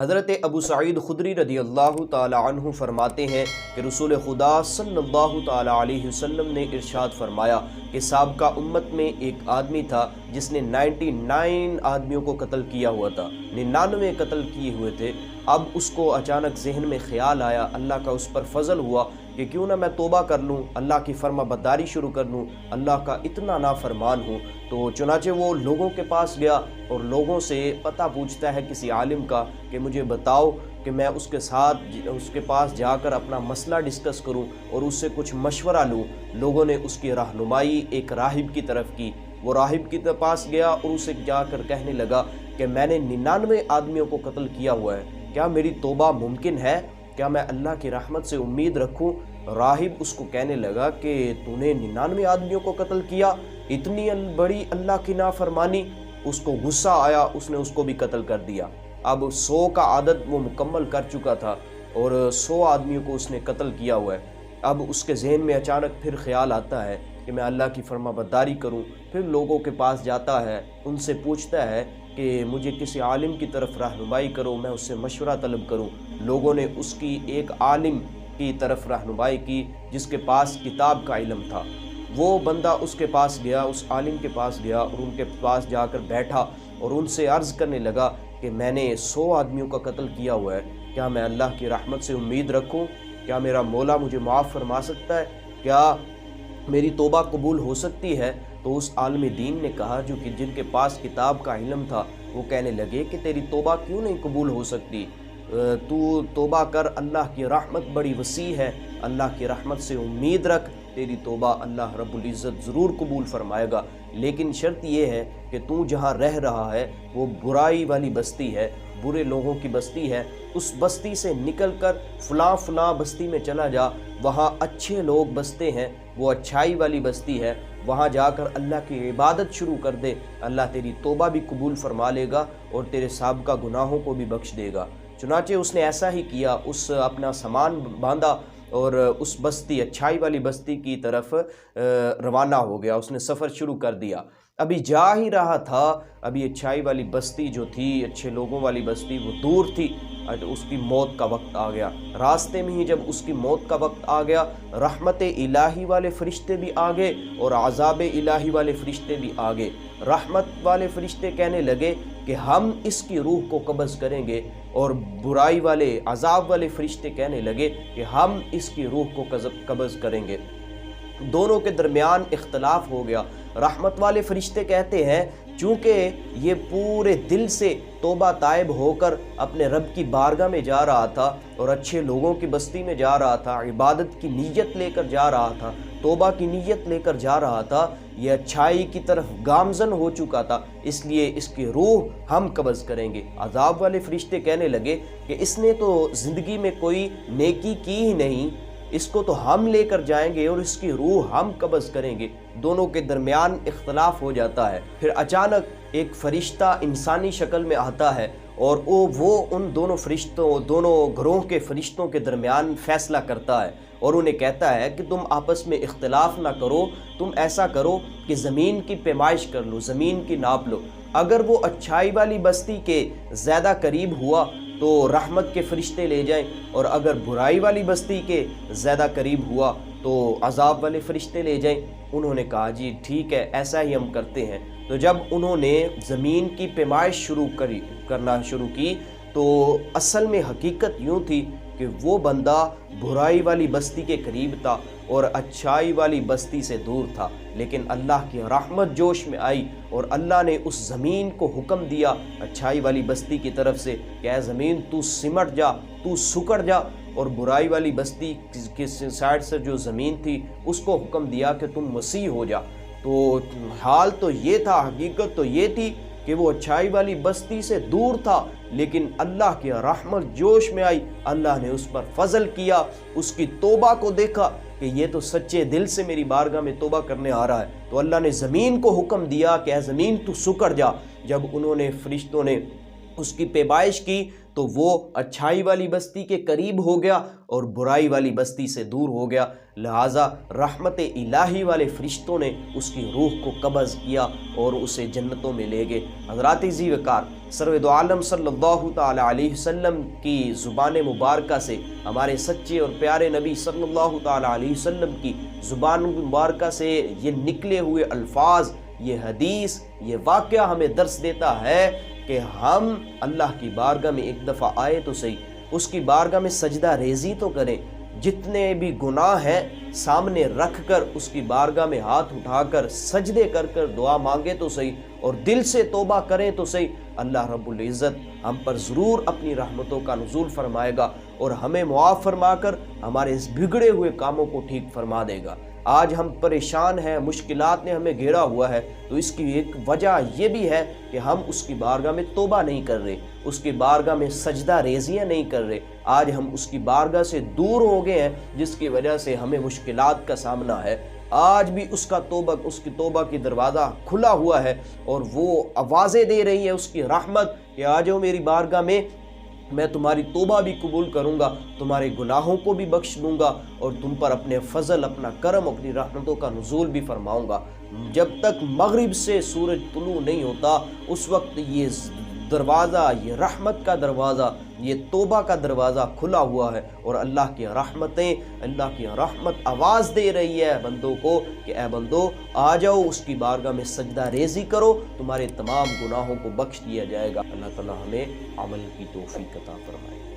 حضرت ابو سعید خدری رضی اللہ تعالی عنہ فرماتے ہیں کہ رسول خدا صلی اللہ تعالی علیہ وسلم نے ارشاد فرمایا کہ سابقہ امت میں ایک آدمی تھا جس نے 99 آدمیوں کو قتل کیا ہوا تھا، 99 قتل کیے ہوئے تھے۔ اب اس کو اچانک ذہن میں خیال آیا، اللہ کا اس پر فضل ہوا کہ کیوں نہ میں توبہ کر لوں، اللہ کی فرما برداری شروع کر لوں، اللہ کا اتنا نافرمان ہوں۔ تو چنانچہ وہ لوگوں کے پاس گیا اور لوگوں سے پتہ پوچھتا ہے کسی عالم کا کہ مجھے بتاؤ کہ میں اس کے پاس جا کر اپنا مسئلہ ڈسکس کروں اور اس سے کچھ مشورہ لوں۔ لوگوں نے اس کی رہنمائی ایک راہب کی طرف کی۔ وہ راہب کے پاس گیا اور اسے جا کر کہنے لگا کہ میں نے 99 آدمیوں کو قتل کیا ہوا ہے، کیا میری توبہ ممکن ہے؟ کیا میں اللہ کی رحمت سے امید رکھوں؟ راہب اس کو کہنے لگا کہ تو نے 99 آدمیوں کو قتل کیا، اتنی بڑی اللہ کی نافرمانی؟ اس کو غصہ آیا، اس نے اس کو بھی قتل کر دیا۔ اب 100 کا عدد وہ مکمل کر چکا تھا اور 100 آدمیوں کو اس نے قتل کیا ہوا ہے۔ اب اس کے ذہن میں اچانک پھر خیال آتا ہے کہ میں اللہ کی فرما برداری کروں۔ پھر لوگوں کے پاس جاتا ہے، ان سے پوچھتا ہے کہ مجھے کسی عالم کی طرف رہنمائی کرو، میں اس سے مشورہ طلب کروں۔ لوگوں نے اس کی ایک عالم کی طرف رہنمائی کی جس کے پاس کتاب کا علم تھا۔ وہ بندہ اس کے پاس گیا، اس عالم کے پاس گیا اور ان کے پاس جا کر بیٹھا اور ان سے عرض کرنے لگا کہ میں نے 100 آدمیوں کا قتل کیا ہوا ہے، کیا میں اللہ کی رحمت سے امید رکھوں؟ کیا میرا مولا مجھے معاف فرما سکتا ہے؟ کیا میری توبہ قبول ہو سکتی ہے؟ تو اس عالم دین نے کہا جو کہ جن کے پاس کتاب کا علم تھا، وہ کہنے لگے کہ تیری توبہ کیوں نہیں قبول ہو سکتی؟ تو توبہ کر، اللہ کی رحمت بڑی وسیع ہے، اللہ کی رحمت سے امید رکھ، تیری توبہ اللہ رب العزت ضرور قبول فرمائے گا، لیکن شرط یہ ہے کہ تو جہاں رہ رہا ہے وہ برائی والی بستی ہے، برے لوگوں کی بستی ہے، اس بستی سے نکل کر فلاں بستی میں چلا جا، وہاں اچھے لوگ بستے ہیں، وہ اچھائی والی بستی ہے، وہاں جا کر اللہ کی عبادت شروع کر دے، اللہ تیری توبہ بھی قبول فرما لے گا اور تیرے سابقہ گناہوں کو بھی بخش دے گا۔ چنانچہ اس نے ایسا ہی کیا، اس اپنا سامان باندھا اور اس بستی، اچھائی والی بستی کی طرف روانہ ہو گیا، اس نے سفر شروع کر دیا۔ ابھی جا ہی رہا تھا، ابھی اچھائی والی بستی جو تھی، اچھے لوگوں والی بستی، وہ دور تھی، اس کی موت کا وقت آ گیا۔ راستے میں ہی جب اس کی موت کا وقت آ گیا، رحمت الہی والے فرشتے بھی آ گئے اور عذاب الہی والے فرشتے بھی آ گئے۔ رحمت والے فرشتے کہنے لگے کہ ہم اس کی روح کو قبض کریں گے، اور برائی والے، عذاب والے فرشتے کہنے لگے کہ ہم اس کی روح کو قبض کریں گے۔ دونوں کے درمیان اختلاف ہو گیا۔ رحمت والے فرشتے کہتے ہیں چونکہ یہ پورے دل سے توبہ تائب ہو کر اپنے رب کی بارگاہ میں جا رہا تھا اور اچھے لوگوں کی بستی میں جا رہا تھا، عبادت کی نیت لے کر جا رہا تھا، توبہ کی نیت لے کر جا رہا تھا، یہ اچھائی کی طرف گامزن ہو چکا تھا، اس لیے اس کی روح ہم قبض کریں گے۔ عذاب والے فرشتے کہنے لگے کہ اس نے تو زندگی میں کوئی نیکی کی ہی نہیں، اس کو تو ہم لے کر جائیں گے اور اس کی روح ہم قبض کریں گے۔ دونوں کے درمیان اختلاف ہو جاتا ہے۔ پھر اچانک ایک فرشتہ انسانی شکل میں آتا ہے اور وہ ان دونوں فرشتوں، دونوں گروہ کے فرشتوں کے درمیان فیصلہ کرتا ہے اور انہیں کہتا ہے کہ تم آپس میں اختلاف نہ کرو، تم ایسا کرو کہ زمین کی پیمائش کر لو، زمین کی ناپ لو۔ اگر وہ اچھائی والی بستی کے زیادہ قریب ہوا تو رحمت کے فرشتے لے جائیں، اور اگر برائی والی بستی کے زیادہ قریب ہوا تو عذاب والے فرشتے لے جائیں۔ انہوں نے کہا جی ٹھیک ہے، ایسا ہی ہم کرتے ہیں۔ تو جب انہوں نے زمین کی پیمائش کرنا شروع کی تو اصل میں حقیقت یوں تھی کہ وہ بندہ برائی والی بستی کے قریب تھا اور اچھائی والی بستی سے دور تھا، لیکن اللہ کی رحمت جوش میں آئی اور اللہ نے اس زمین کو حکم دیا اچھائی والی بستی کی طرف سے کہ اے زمین تو سمٹ جا، تو سکڑ جا، اور برائی والی بستی کی سائڈ سے جو زمین تھی اس کو حکم دیا کہ تم مسیح ہو جا۔ تو حال تو یہ تھا، حقیقت تو یہ تھی کہ وہ اچھائی والی بستی سے دور تھا، لیکن اللہ کی رحمت جوش میں آئی، اللہ نے اس پر فضل کیا، اس کی توبہ کو دیکھا کہ یہ تو سچے دل سے میری بارگاہ میں توبہ کرنے آ رہا ہے، تو اللہ نے زمین کو حکم دیا کہ اے زمین تو سکڑ جا۔ جب انہوں نے فرشتوں نے اس کی پیمائش کی تو وہ اچھائی والی بستی کے قریب ہو گیا اور برائی والی بستی سے دور ہو گیا، لہٰذا رحمت الہی والے فرشتوں نے اس کی روح کو قبض کیا اور اسے جنتوں میں لے گئے۔ حضرات ذی وقار، سرور دو عالم صلی اللہ تعالی علیہ وسلم کی زبان مبارکہ سے، ہمارے سچے اور پیارے نبی صلی اللہ تعالی علیہ وسلم کی زبان مبارکہ سے یہ نکلے ہوئے الفاظ، یہ حدیث، یہ واقعہ ہمیں درس دیتا ہے کہ ہم اللہ کی بارگاہ میں ایک دفعہ آئے تو صحیح، اس کی بارگاہ میں سجدہ ریزی تو کریں، جتنے بھی گناہ ہیں سامنے رکھ کر اس کی بارگاہ میں ہاتھ اٹھا کر سجدے کر کر دعا مانگے تو صحیح، اور دل سے توبہ کریں تو صحیح، اللہ رب العزت ہم پر ضرور اپنی رحمتوں کا نزول فرمائے گا اور ہمیں معاف فرما کر ہمارے اس بگڑے ہوئے کاموں کو ٹھیک فرما دے گا۔ آج ہم پریشان ہیں، مشکلات نے ہمیں گھیرا ہوا ہے، تو اس کی ایک وجہ یہ بھی ہے کہ ہم اس کی بارگاہ میں توبہ نہیں کر رہے، اس کی بارگاہ میں سجدہ ریزیاں نہیں کر رہے۔ آج ہم اس کی بارگاہ سے دور ہو گئے ہیں، جس کی وجہ سے ہمیں مشکلات کا سامنا ہے۔ آج بھی اس کی توبہ کی دروازہ کھلا ہوا ہے اور وہ آوازیں دے رہی ہے اس کی رحمت کہ آ جاؤ میری بارگاہ میں تمہاری توبہ بھی قبول کروں گا، تمہارے گناہوں کو بھی بخش دوں گا اور تم پر اپنے فضل، اپنا کرم، اپنی رحمتوں کا نزول بھی فرماؤں گا۔ جب تک مغرب سے سورج طلوع نہیں ہوتا اس وقت یہ دروازہ، یہ رحمت کا دروازہ، یہ توبہ کا دروازہ کھلا ہوا ہے اور اللہ کی رحمت آواز دے رہی ہے بندوں کو کہ اے بندو آ جاؤ اس کی بارگاہ میں سجدہ ریزی کرو، تمہارے تمام گناہوں کو بخش دیا جائے گا۔ اللہ تعالی ہمیں عمل کی توفیق عطا فرمائے۔